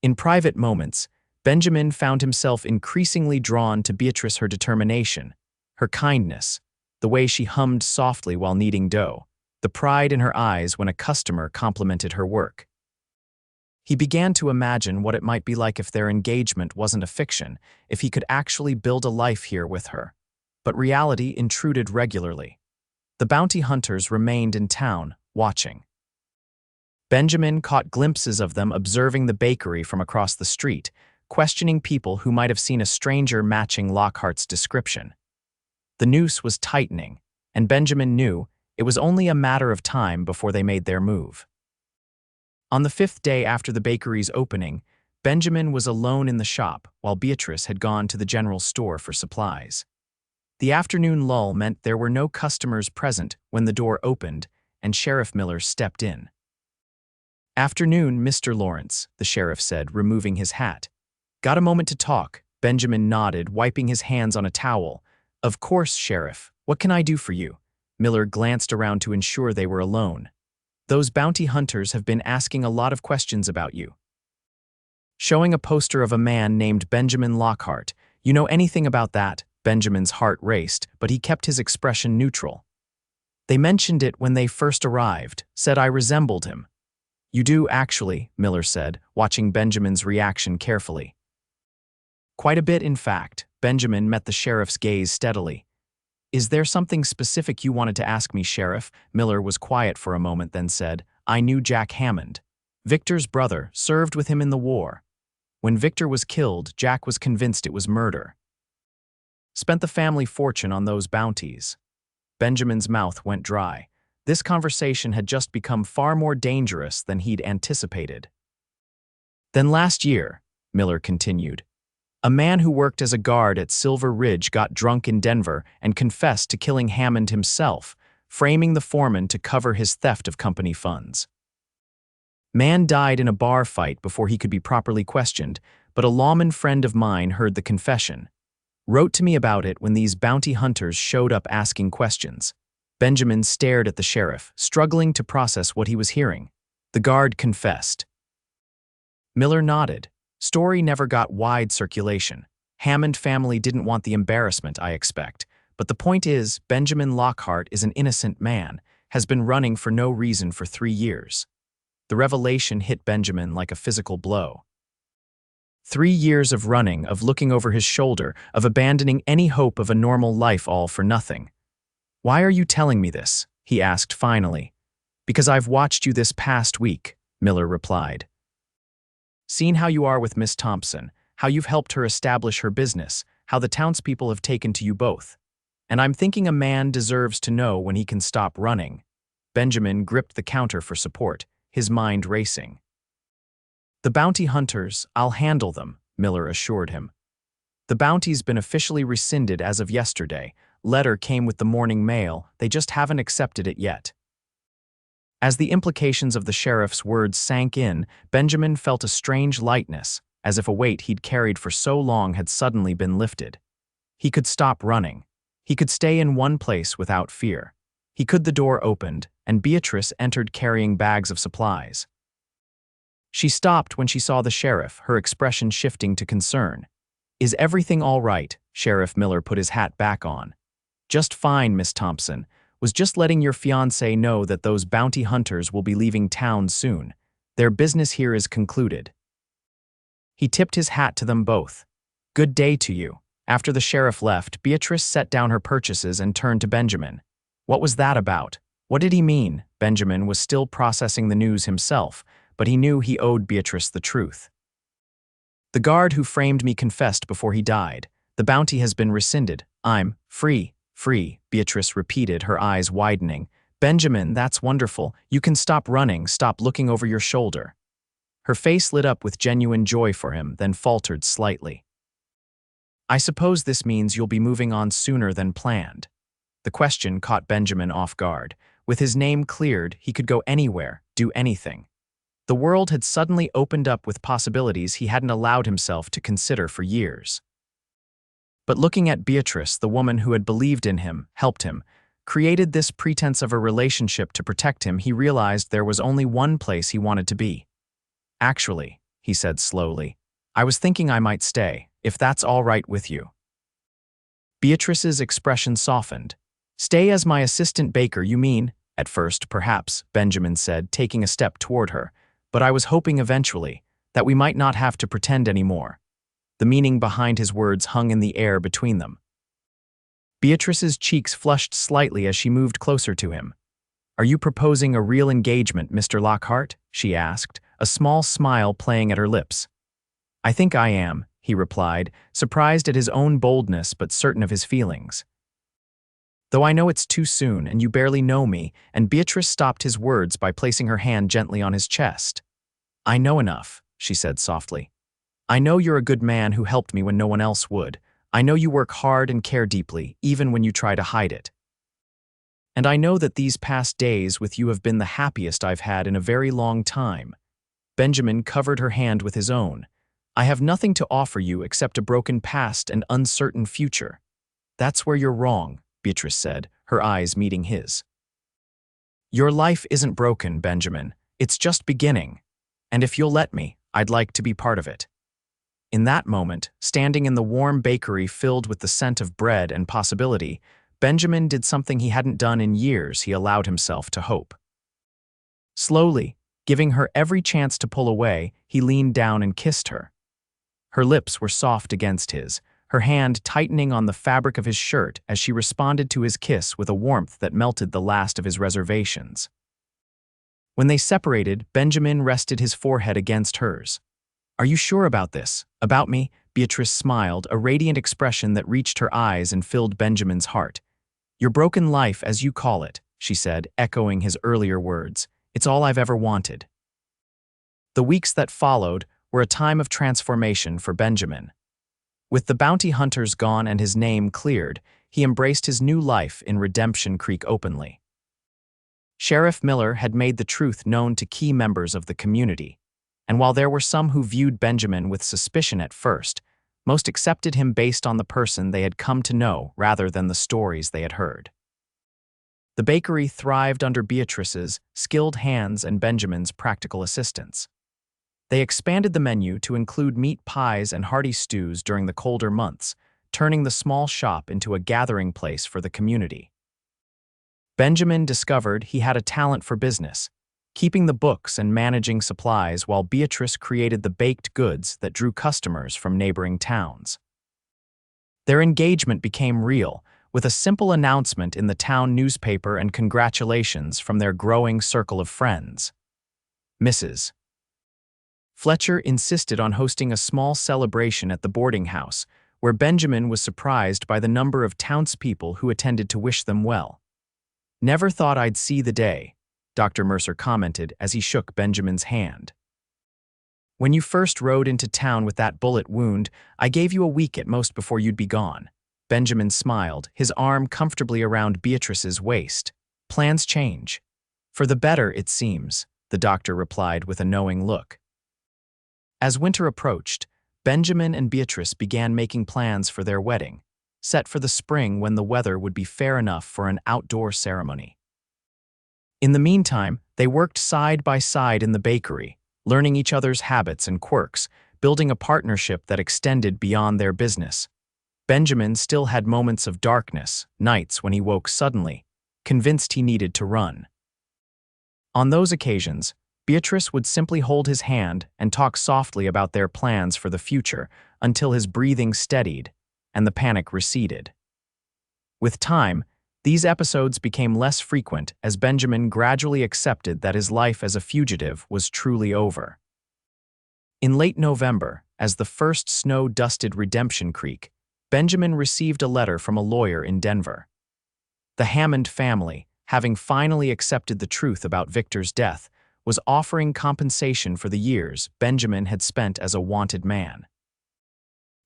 In private moments, Benjamin found himself increasingly drawn to Beatrice, her determination, her kindness, the way she hummed softly while kneading dough, the pride in her eyes when a customer complimented her work. He began to imagine what it might be like if their engagement wasn't a fiction, if he could actually build a life here with her. But reality intruded regularly. The bounty hunters remained in town, watching. Benjamin caught glimpses of them observing the bakery from across the street, questioning people who might have seen a stranger matching Lockhart's description. The noose was tightening, and Benjamin knew it was only a matter of time before they made their move. On the 5th day after the bakery's opening, Benjamin was alone in the shop while Beatrice had gone to the general store for supplies. The afternoon lull meant there were no customers present when the door opened and Sheriff Miller stepped in. Afternoon, Mr. Lawrence, the sheriff said, removing his hat. Got a moment to talk? Benjamin nodded, wiping his hands on a towel. Of course, Sheriff. What can I do for you? Miller glanced around to ensure they were alone. Those bounty hunters have been asking a lot of questions about you. Showing a poster of a man named Benjamin Lockhart. You know anything about that? Benjamin's heart raced, but he kept his expression neutral. They mentioned it when they first arrived, said I resembled him. You do, actually, Miller said, watching Benjamin's reaction carefully. Quite a bit, in fact. Benjamin met the sheriff's gaze steadily. Is there something specific you wanted to ask me, Sheriff? Miller was quiet for a moment, then said, I knew Jack Hammond. Victor's brother served with him in the war. When Victor was killed, Jack was convinced it was murder. Spent the family fortune on those bounties. Benjamin's mouth went dry. This conversation had just become far more dangerous than he'd anticipated. Then last year, Miller continued, a man who worked as a guard at Silver Ridge got drunk in Denver and confessed to killing Hammond himself, framing the foreman to cover his theft of company funds. Man died in a bar fight before he could be properly questioned, but a lawman friend of mine heard the confession. Wrote to me about it when these bounty hunters showed up asking questions. Benjamin stared at the sheriff, struggling to process what he was hearing. The guard confessed. Miller nodded. Story never got wide circulation. Hammond family didn't want the embarrassment, I expect. But the point is, Benjamin Lockhart is an innocent man, has been running for no reason for 3 years. The revelation hit Benjamin like a physical blow. 3 years of running, of looking over his shoulder, of abandoning any hope of a normal life, all for nothing. Why are you telling me this? He asked finally. Because I've watched you this past week, Miller replied. Seen how you are with Miss Thompson, how you've helped her establish her business, how the townspeople have taken to you both. And I'm thinking a man deserves to know when he can stop running." Benjamin gripped the counter for support, his mind racing. "The bounty hunters, I'll handle them," Miller assured him. "The bounty's been officially rescinded as of yesterday. Letter came with the morning mail, they just haven't accepted it yet." As the implications of the sheriff's words sank in, Benjamin felt a strange lightness, as if a weight he'd carried for so long had suddenly been lifted. He could stop running. He could stay in one place without fear. The door opened, and Beatrice entered carrying bags of supplies. She stopped when she saw the sheriff, her expression shifting to concern. "Is everything all right?" Sheriff Miller put his hat back on. "Just fine, Miss Thompson. Was just letting your fiancé know that those bounty hunters will be leaving town soon. Their business here is concluded." He tipped his hat to them both. "Good day to you." After the sheriff left, Beatrice set down her purchases and turned to Benjamin. "What was that about? What did he mean?" Benjamin was still processing the news himself, but he knew he owed Beatrice the truth. "The guard who framed me confessed before he died. The bounty has been rescinded. I'm free, Beatrice repeated, her eyes widening. "Benjamin, that's wonderful. You can stop running, stop looking over your shoulder." Her face lit up with genuine joy for him, then faltered slightly. "I suppose this means you'll be moving on sooner than planned." The question caught Benjamin off guard. With his name cleared, he could go anywhere, do anything. The world had suddenly opened up with possibilities he hadn't allowed himself to consider for years. But looking at Beatrice, the woman who had believed in him, helped him, created this pretense of a relationship to protect him, he realized there was only one place he wanted to be. "Actually," he said slowly, "I was thinking I might stay, if that's all right with you." Beatrice's expression softened. "Stay as my assistant baker, you mean?" "At first, perhaps," Benjamin said, taking a step toward her. "But I was hoping eventually that we might not have to pretend anymore." The meaning behind his words hung in the air between them. Beatrice's cheeks flushed slightly as she moved closer to him. "Are you proposing a real engagement, Mr. Lockhart?" she asked, a small smile playing at her lips. "I think I am," he replied, surprised at his own boldness but certain of his feelings. "Though I know it's too soon and you barely know me," and Beatrice stopped his words by placing her hand gently on his chest. "I know enough," she said softly. "I know you're a good man who helped me when no one else would. I know you work hard and care deeply, even when you try to hide it. And I know that these past days with you have been the happiest I've had in a very long time." Benjamin covered her hand with his own. "I have nothing to offer you except a broken past and uncertain future." "That's where you're wrong," Beatrice said, her eyes meeting his. "Your life isn't broken, Benjamin. It's just beginning. And if you'll let me, I'd like to be part of it." In that moment, standing in the warm bakery filled with the scent of bread and possibility, Benjamin did something he hadn't done in years. He allowed himself to hope. Slowly, giving her every chance to pull away, he leaned down and kissed her. Her lips were soft against his, her hand tightening on the fabric of his shirt as she responded to his kiss with a warmth that melted the last of his reservations. When they separated, Benjamin rested his forehead against hers. "Are you sure about this? About me?" Beatrice smiled, a radiant expression that reached her eyes and filled Benjamin's heart. "Your broken life, as you call it," she said, echoing his earlier words. "It's all I've ever wanted." The weeks that followed were a time of transformation for Benjamin. With the bounty hunters gone and his name cleared, he embraced his new life in Redemption Creek openly. Sheriff Miller had made the truth known to key members of the community, and while there were some who viewed Benjamin with suspicion at first, most accepted him based on the person they had come to know rather than the stories they had heard. The bakery thrived under Beatrice's skilled hands and Benjamin's practical assistance. They expanded the menu to include meat pies and hearty stews during the colder months, turning the small shop into a gathering place for the community. Benjamin discovered he had a talent for business, keeping the books and managing supplies while Beatrice created the baked goods that drew customers from neighboring towns. Their engagement became real, with a simple announcement in the town newspaper and congratulations from their growing circle of friends. Mrs. Fletcher insisted on hosting a small celebration at the boarding house, where Benjamin was surprised by the number of townspeople who attended to wish them well. "Never thought I'd see the day," Dr. Mercer commented as he shook Benjamin's hand. "When you first rode into town with that bullet wound, I gave you a week at most before you'd be gone." Benjamin smiled, his arm comfortably around Beatrice's waist. "Plans change. For the better, it seems," the doctor replied with a knowing look. As winter approached, Benjamin and Beatrice began making plans for their wedding, set for the spring when the weather would be fair enough for an outdoor ceremony. In the meantime, they worked side by side in the bakery, learning each other's habits and quirks, building a partnership that extended beyond their business. Benjamin still had moments of darkness, nights when he woke suddenly, convinced he needed to run. On those occasions, Beatrice would simply hold his hand and talk softly about their plans for the future until his breathing steadied and the panic receded. With time, these episodes became less frequent as Benjamin gradually accepted that his life as a fugitive was truly over. In late November, as the first snow dusted Redemption Creek, Benjamin received a letter from a lawyer in Denver. The Hammond family, having finally accepted the truth about Victor's death, was offering compensation for the years Benjamin had spent as a wanted man.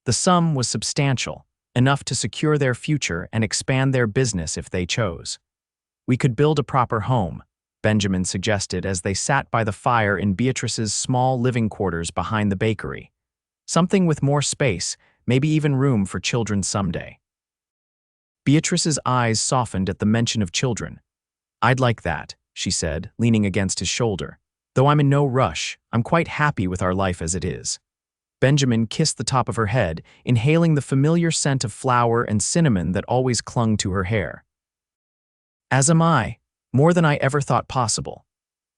The sum was substantial, enough to secure their future and expand their business if they chose. "We could build a proper home," Benjamin suggested as they sat by the fire in Beatrice's small living quarters behind the bakery. "Something with more space, maybe even room for children someday." Beatrice's eyes softened at the mention of children. "I'd like that," she said, leaning against his shoulder. "Though I'm in no rush, I'm quite happy with our life as it is." Benjamin kissed the top of her head, inhaling the familiar scent of flour and cinnamon that always clung to her hair. "As am I, more than I ever thought possible."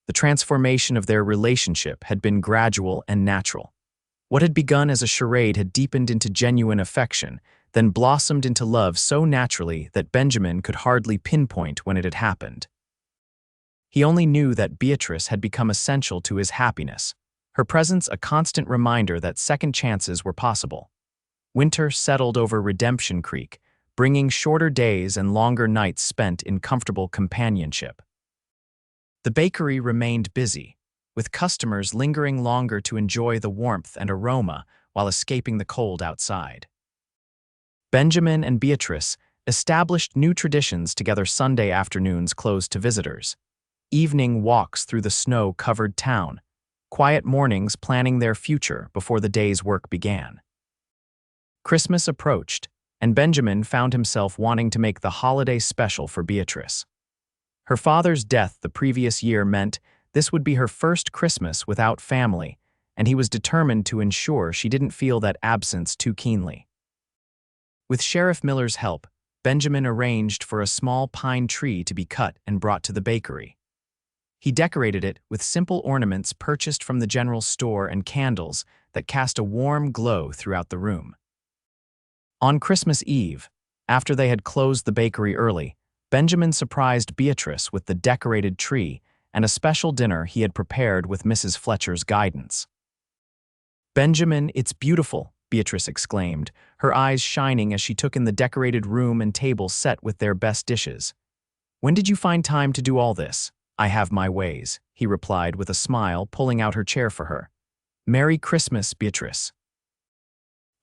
The transformation of their relationship had been gradual and natural. What had begun as a charade had deepened into genuine affection, then blossomed into love so naturally that Benjamin could hardly pinpoint when it had happened. He only knew that Beatrice had become essential to his happiness, her presence a constant reminder that second chances were possible. Winter settled over Redemption Creek, bringing shorter days and longer nights spent in comfortable companionship. The bakery remained busy, with customers lingering longer to enjoy the warmth and aroma while escaping the cold outside. Benjamin and Beatrice established new traditions together. Sunday afternoons closed to visitors, evening walks through the snow-covered town, quiet mornings planning their future before the day's work began. Christmas approached, and Benjamin found himself wanting to make the holiday special for Beatrice. Her father's death the previous year meant this would be her first Christmas without family, and he was determined to ensure she didn't feel that absence too keenly. With Sheriff Miller's help, Benjamin arranged for a small pine tree to be cut and brought to the bakery. He decorated it with simple ornaments purchased from the general store and candles that cast a warm glow throughout the room. On Christmas Eve, after they had closed the bakery early, Benjamin surprised Beatrice with the decorated tree and a special dinner he had prepared with Mrs. Fletcher's guidance. "Benjamin, it's beautiful," Beatrice exclaimed, her eyes shining as she took in the decorated room and table set with their best dishes. "When did you find time to do all this?" "I have my ways," he replied with a smile, pulling out her chair for her. "Merry Christmas, Beatrice."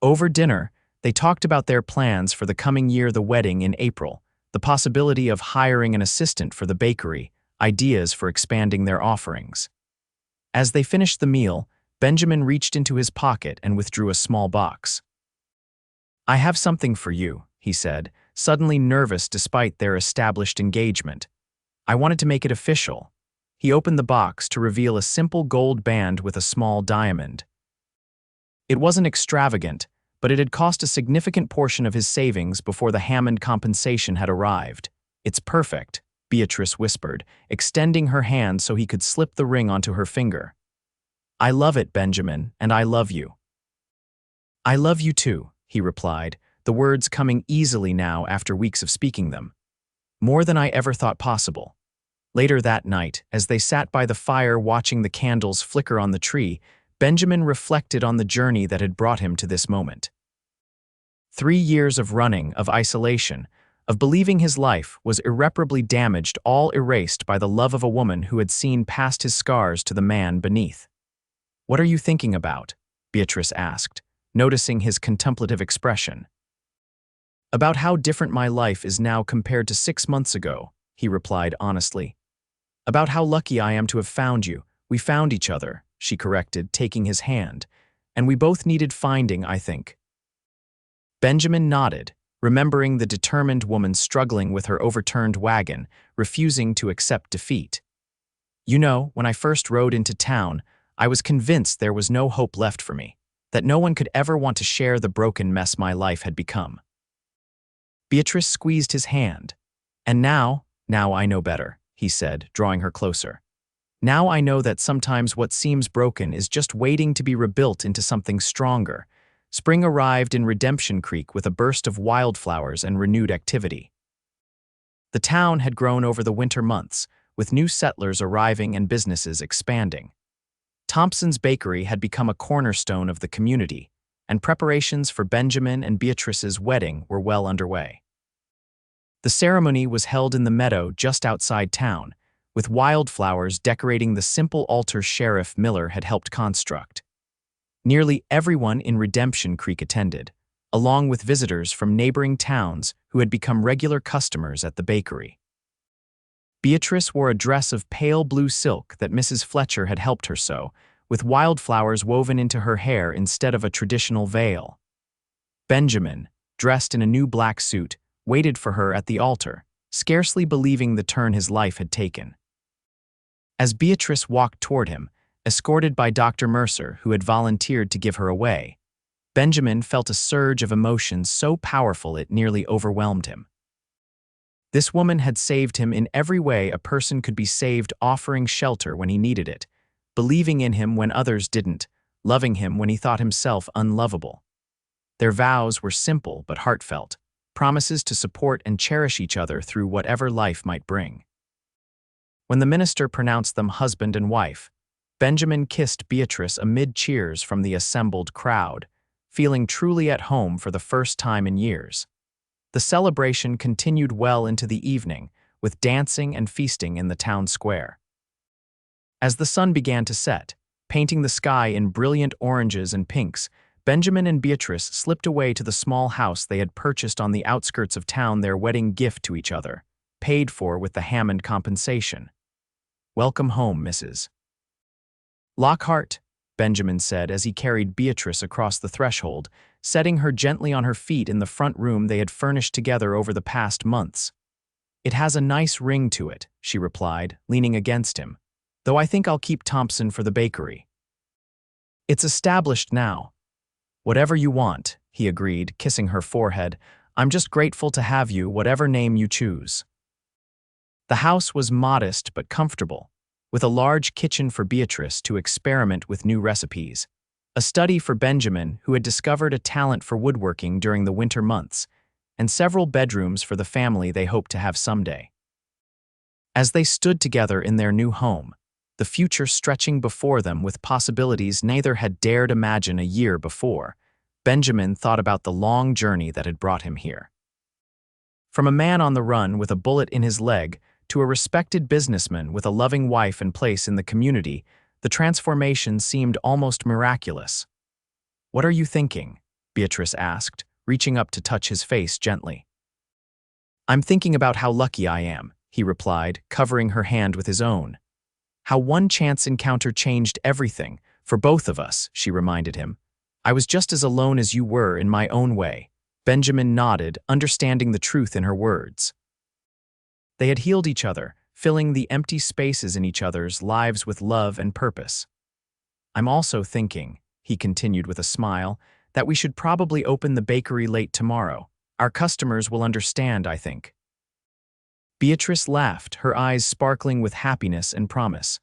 Over dinner, they talked about their plans for the coming year, the wedding in April, the possibility of hiring an assistant for the bakery, ideas for expanding their offerings. As they finished the meal, Benjamin reached into his pocket and withdrew a small box. "I have something for you," he said, suddenly nervous despite their established engagement. "I wanted to make it official." He opened the box to reveal a simple gold band with a small diamond. It wasn't extravagant, but it had cost a significant portion of his savings before the Hammond compensation had arrived. "It's perfect," Beatrice whispered, extending her hand so he could slip the ring onto her finger. "I love it, Benjamin, and I love you." "I love you too," he replied, the words coming easily now after weeks of speaking them. "More than I ever thought possible." Later that night, as they sat by the fire watching the candles flicker on the tree, Benjamin reflected on the journey that had brought him to this moment. 3 years of running, of isolation, of believing his life was irreparably damaged, all erased by the love of a woman who had seen past his scars to the man beneath. "What are you thinking about?" Beatrice asked, noticing his contemplative expression. "About how different my life is now compared to 6 months ago," he replied honestly. "About how lucky I am to have found you. We found each other," she corrected, taking his hand. "And we both needed finding, I think." Benjamin nodded, remembering the determined woman struggling with her overturned wagon, refusing to accept defeat. "You know, when I first rode into town, I was convinced there was no hope left for me, that no one could ever want to share the broken mess my life had become." Beatrice squeezed his hand. "And now I know better," he said, drawing her closer. "Now I know that sometimes what seems broken is just waiting to be rebuilt into something stronger." Spring arrived in Redemption Creek with a burst of wildflowers and renewed activity. The town had grown over the winter months, with new settlers arriving and businesses expanding. Thompson's bakery had become a cornerstone of the community, and preparations for Benjamin and Beatrice's wedding were well underway. The ceremony was held in the meadow just outside town, with wildflowers decorating the simple altar Sheriff Miller had helped construct. Nearly everyone in Redemption Creek attended, along with visitors from neighboring towns who had become regular customers at the bakery. Beatrice wore a dress of pale blue silk that Mrs. Fletcher had helped her sew, with wildflowers woven into her hair instead of a traditional veil. Benjamin, dressed in a new black suit, waited for her at the altar, scarcely believing the turn his life had taken. As Beatrice walked toward him, escorted by Dr. Mercer, who had volunteered to give her away, Benjamin felt a surge of emotion so powerful it nearly overwhelmed him. This woman had saved him in every way a person could be saved, offering shelter when he needed it, believing in him when others didn't, loving him when he thought himself unlovable. Their vows were simple but heartfelt, promises to support and cherish each other through whatever life might bring. When the minister pronounced them husband and wife, Benjamin kissed Beatrice amid cheers from the assembled crowd, feeling truly at home for the first time in years. The celebration continued well into the evening, with dancing and feasting in the town square. As the sun began to set, painting the sky in brilliant oranges and pinks, Benjamin and Beatrice slipped away to the small house they had purchased on the outskirts of town, their wedding gift to each other, paid for with the Hammond compensation. "Welcome home, Mrs. Lockhart," Benjamin said as he carried Beatrice across the threshold, setting her gently on her feet in the front room they had furnished together over the past months. "It has a nice ring to it," she replied, leaning against him, "though I think I'll keep Thompson for the bakery. It's established now." "Whatever you want," he agreed, kissing her forehead. "I'm just grateful to have you, whatever name you choose." The house was modest but comfortable, with a large kitchen for Beatrice to experiment with new recipes, a study for Benjamin, who had discovered a talent for woodworking during the winter months, and several bedrooms for the family they hoped to have someday. As they stood together in their new home, the future stretching before them with possibilities neither had dared imagine a year before, Benjamin thought about the long journey that had brought him here. From a man on the run with a bullet in his leg to a respected businessman with a loving wife and place in the community, the transformation seemed almost miraculous. "What are you thinking?" Beatrice asked, reaching up to touch his face gently. "I'm thinking about how lucky I am," he replied, covering her hand with his own. "How one chance encounter changed everything, for both of us," she reminded him. "I was just as alone as you were in my own way." Benjamin nodded, understanding the truth in her words. They had healed each other, filling the empty spaces in each other's lives with love and purpose. "I'm also thinking," he continued with a smile, "that we should probably open the bakery late tomorrow. Our customers will understand, I think." Beatrice laughed, her eyes sparkling with happiness and promise.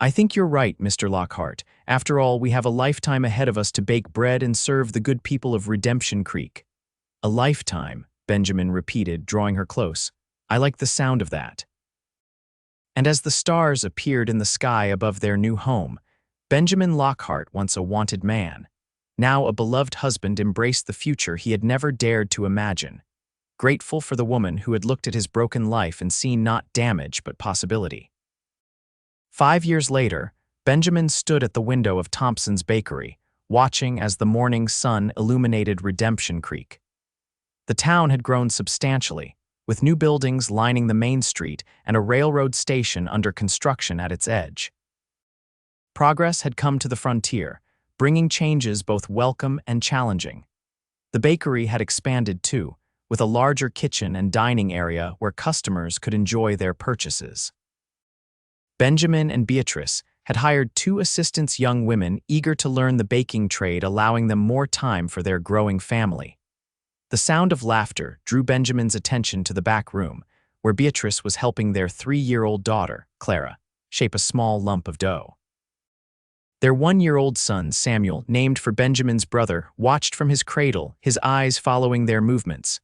"I think you're right, Mr. Lockhart. After all, we have a lifetime ahead of us to bake bread and serve the good people of Redemption Creek." "A lifetime," Benjamin repeated, drawing her close. "I like the sound of that." And as the stars appeared in the sky above their new home, Benjamin Lockhart, once a wanted man, Now a beloved husband embraced the future he had never dared to imagine, grateful for the woman who had looked at his broken life and seen not damage but possibility. 5 years later, Benjamin stood at the window of Thompson's bakery, watching as the morning sun illuminated Redemption Creek. The town had grown substantially, with new buildings lining the main street and a railroad station under construction at its edge. Progress had come to the frontier, bringing changes both welcome and challenging. The bakery had expanded too, with a larger kitchen and dining area where customers could enjoy their purchases. Benjamin and Beatrice had hired 2 assistants, young women eager to learn the baking trade, allowing them more time for their growing family. The sound of laughter drew Benjamin's attention to the back room, where Beatrice was helping their 3-year-old daughter, Clara, shape a small lump of dough. Their 1-year-old son, Samuel, named for Benjamin's brother, watched from his cradle, his eyes following their movements.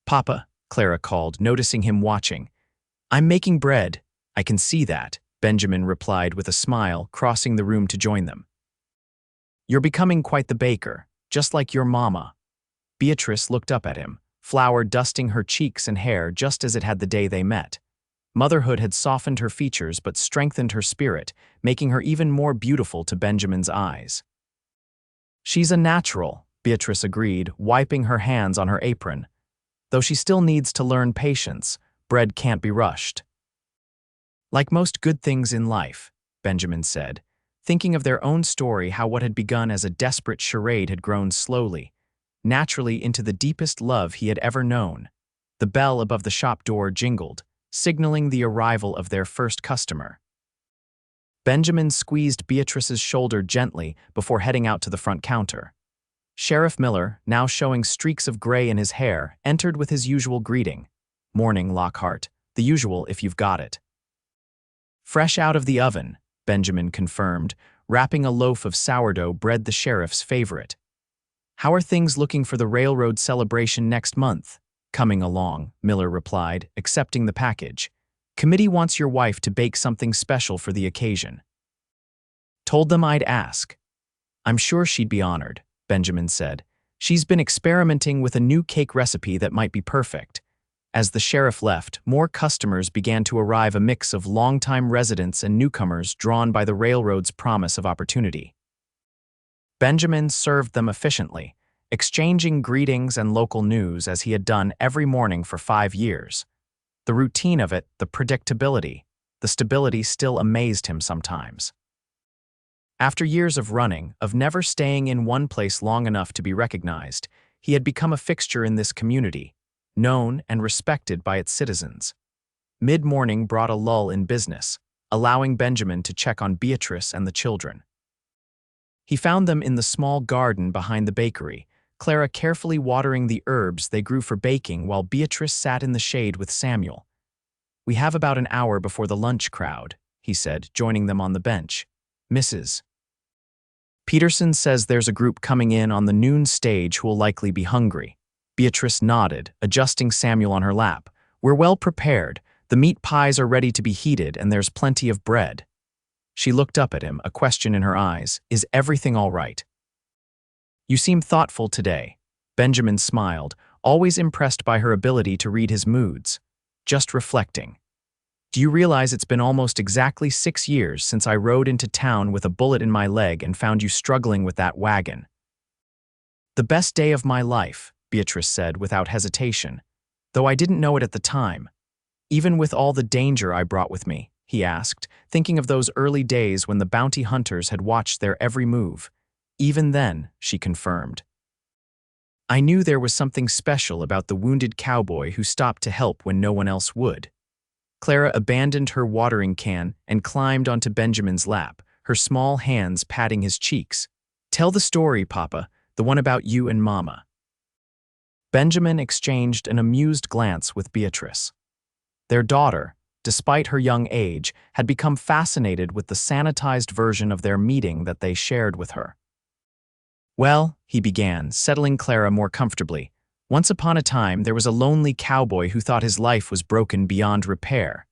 "Papa," Clara called, noticing him watching. "I'm making bread. I can see that," Benjamin replied with a smile, crossing the room to join them. "You're becoming quite the baker, just like your mama." Beatrice looked up at him, flour dusting her cheeks and hair just as it had the day they met. Motherhood had softened her features but strengthened her spirit, making her even more beautiful to Benjamin's eyes. "She's a natural," Beatrice agreed, wiping her hands on her apron. "Though she still needs to learn patience, bread can't be rushed." "Like most good things in life," Benjamin said, thinking of their own story, how what had begun as a desperate charade had grown slowly, naturally into the deepest love he had ever known. The bell above the shop door jingled, signaling the arrival of their first customer. Benjamin squeezed Beatrice's shoulder gently before heading out to the front counter. Sheriff Miller, now showing streaks of gray in his hair, entered with his usual greeting. "Morning, Lockhart. The usual if you've got it." "Fresh out of the oven," Benjamin confirmed, wrapping a loaf of sourdough bread, the sheriff's favorite. "How are things looking for the railroad celebration next month?" "Coming along," Miller replied, accepting the package. "Committee wants your wife to bake something special for the occasion." "Told them I'd ask." "I'm sure she'd be honored," Benjamin said. "She's been experimenting with a new cake recipe that might be perfect." As the sheriff left, more customers began to arrive, a mix of longtime residents and newcomers drawn by the railroad's promise of opportunity. Benjamin served them efficiently, exchanging greetings and local news as he had done every morning for 5 years. The routine of it, the predictability, the stability still amazed him sometimes. After years of running, of never staying in one place long enough to be recognized, he had become a fixture in this community, known and respected by its citizens. Mid-morning brought a lull in business, allowing Benjamin to check on Beatrice and the children. He found them in the small garden behind the bakery, Clara carefully watering the herbs they grew for baking while Beatrice sat in the shade with Samuel. "We have about an hour before the lunch crowd," he said, joining them on the bench. "Mrs. Peterson says there's a group coming in on the noon stage who will likely be hungry." Beatrice nodded, adjusting Samuel on her lap. "We're well prepared. The meat pies are ready to be heated and there's plenty of bread." She looked up at him, a question in her eyes. "Is everything all right?" "You seem thoughtful today." Benjamin smiled, always impressed by her ability to read his moods. "Just reflecting. Do you realize it's been almost exactly 6 years since I rode into town with a bullet in my leg and found you struggling with that wagon?" "The best day of my life," Beatrice said without hesitation, "though I didn't know it at the time. Even with all the danger I brought with me," he asked, thinking of those early days when the bounty hunters had watched their every move. "Even then," she confirmed. "I knew there was something special about the wounded cowboy who stopped to help when no one else would." Clara abandoned her watering can and climbed onto Benjamin's lap, her small hands patting his cheeks. "Tell the story, Papa, the one about you and Mama." Benjamin exchanged an amused glance with Beatrice. Their daughter, despite her young age, had become fascinated with the sanitized version of their meeting that they shared with her. "Well," he began, settling Clara more comfortably, "once upon a time there was a lonely cowboy who thought his life was broken beyond repair."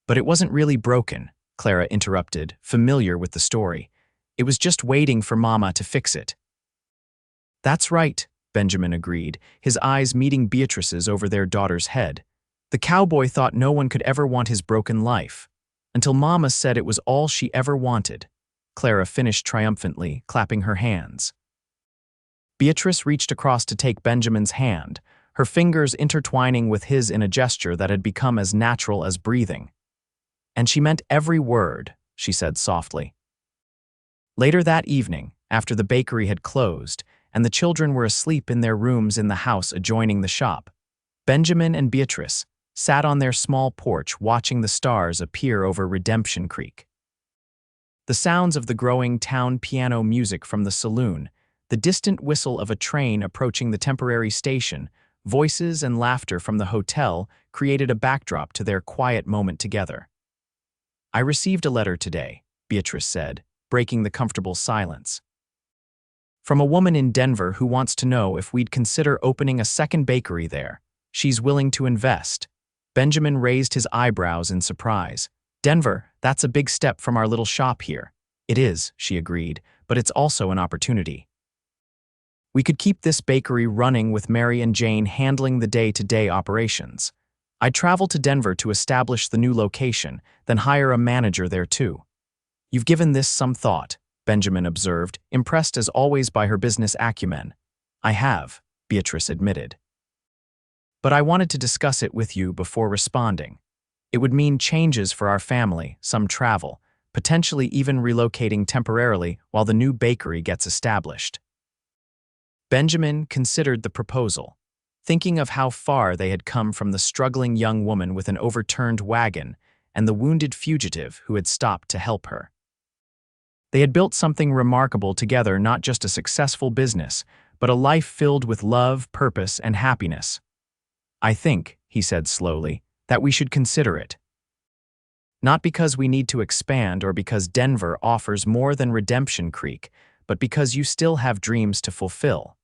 "But it wasn't really broken," Clara interrupted, familiar with the story. "It was just waiting for Mama to fix it." That's right, Benjamin agreed, his eyes meeting Beatrice's over their daughter's head. The cowboy thought no one could ever want his broken life, until Mama said it was all she ever wanted. Clara finished triumphantly, clapping her hands. Beatrice reached across to take Benjamin's hand, her fingers intertwining with his in a gesture that had become as natural as breathing. And she meant every word, she said softly. Later that evening, after the bakery had closed, and the children were asleep in their rooms in the house adjoining the shop, Benjamin and Beatrice sat on their small porch watching the stars appear over Redemption Creek. The sounds of the growing town piano music from the saloon, the distant whistle of a train approaching the temporary station, voices and laughter from the hotel created a backdrop to their quiet moment together. "I received a letter today," Beatrice said, breaking the comfortable silence. "From a woman in Denver who wants to know if we'd consider opening a second bakery there. She's willing to invest." Benjamin raised his eyebrows in surprise. "Denver, that's a big step from our little shop here." "It is," she agreed, "but it's also an opportunity. We could keep this bakery running with Mary and Jane handling the day-to-day operations. I'd travel to Denver to establish the new location, then hire a manager there too." "You've given this some thought," Benjamin observed, impressed as always by her business acumen. "I have," Beatrice admitted. "But I wanted to discuss it with you before responding. It would mean changes for our family, some travel, potentially even relocating temporarily while the new bakery gets established." Benjamin considered the proposal, thinking of how far they had come from the struggling young woman with an overturned wagon and the wounded fugitive who had stopped to help her. They had built something remarkable together, not just a successful business, but a life filled with love, purpose, and happiness. "I think," he said slowly, "that we should consider it. Not because we need to expand or because Denver offers more than Redemption Creek, but because you still have dreams to fulfill.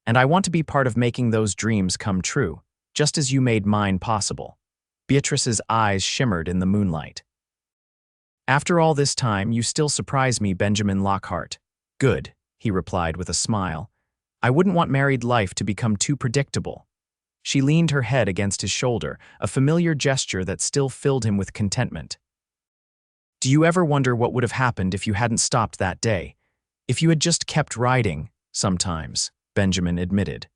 And I want to be part of making those dreams come true, just as you made mine possible." Beatrice's eyes shimmered in the moonlight. "After all this time, you still surprise me, Benjamin Lockhart." "Good," he replied with a smile. "I wouldn't want married life to become too predictable." She leaned her head against his shoulder, a familiar gesture that still filled him with contentment. "Do you ever wonder what would have happened if you hadn't stopped that day? If you had just kept riding?" "Sometimes," Benjamin admitted.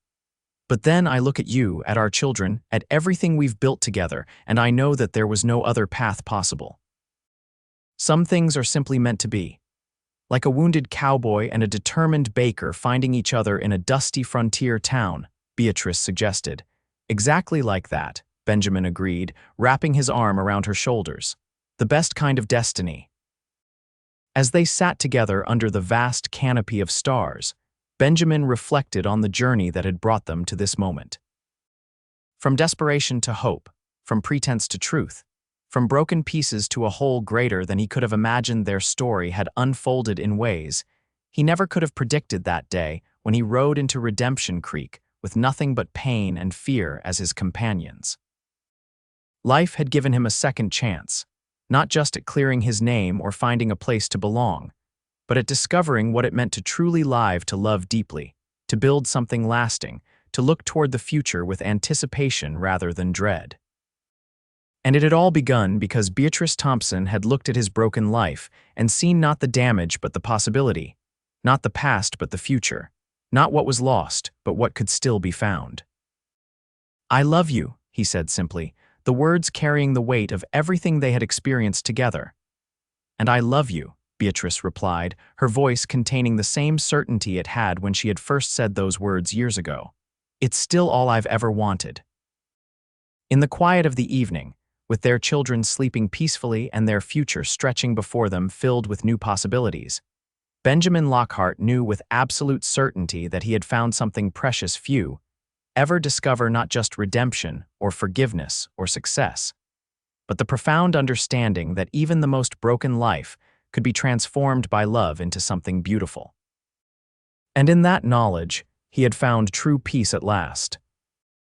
"But then I look at you, at our children, at everything we've built together, and I know that there was no other path possible. Some things are simply meant to be. Like a wounded cowboy and a determined baker finding each other in a dusty frontier town," Beatrice suggested. "Exactly like that," Benjamin agreed, wrapping his arm around her shoulders. "The best kind of destiny." As they sat together under the vast canopy of stars, Benjamin reflected on the journey that had brought them to this moment. From desperation to hope, from pretense to truth, from broken pieces to a whole greater than he could have imagined, their story had unfolded in ways he never could have predicted that day when he rode into Redemption Creek with nothing but pain and fear as his companions. Life had given him a second chance, not just at clearing his name or finding a place to belong, but at discovering what it meant to truly live, to love deeply, to build something lasting, to look toward the future with anticipation rather than dread. And it had all begun because Beatrice Thompson had looked at his broken life and seen not the damage but the possibility, not the past but the future, not what was lost but what could still be found. "I love you," he said simply, the words carrying the weight of everything they had experienced together. "And I love you," Beatrice replied, her voice containing the same certainty it had when she had first said those words years ago. "It's still all I've ever wanted." In the quiet of the evening, with their children sleeping peacefully and their future stretching before them filled with new possibilities, Benjamin Lockhart knew with absolute certainty that he had found something precious few ever discover, not just redemption or forgiveness or success, but the profound understanding that even the most broken life could be transformed by love into something beautiful. And in that knowledge, he had found true peace at last.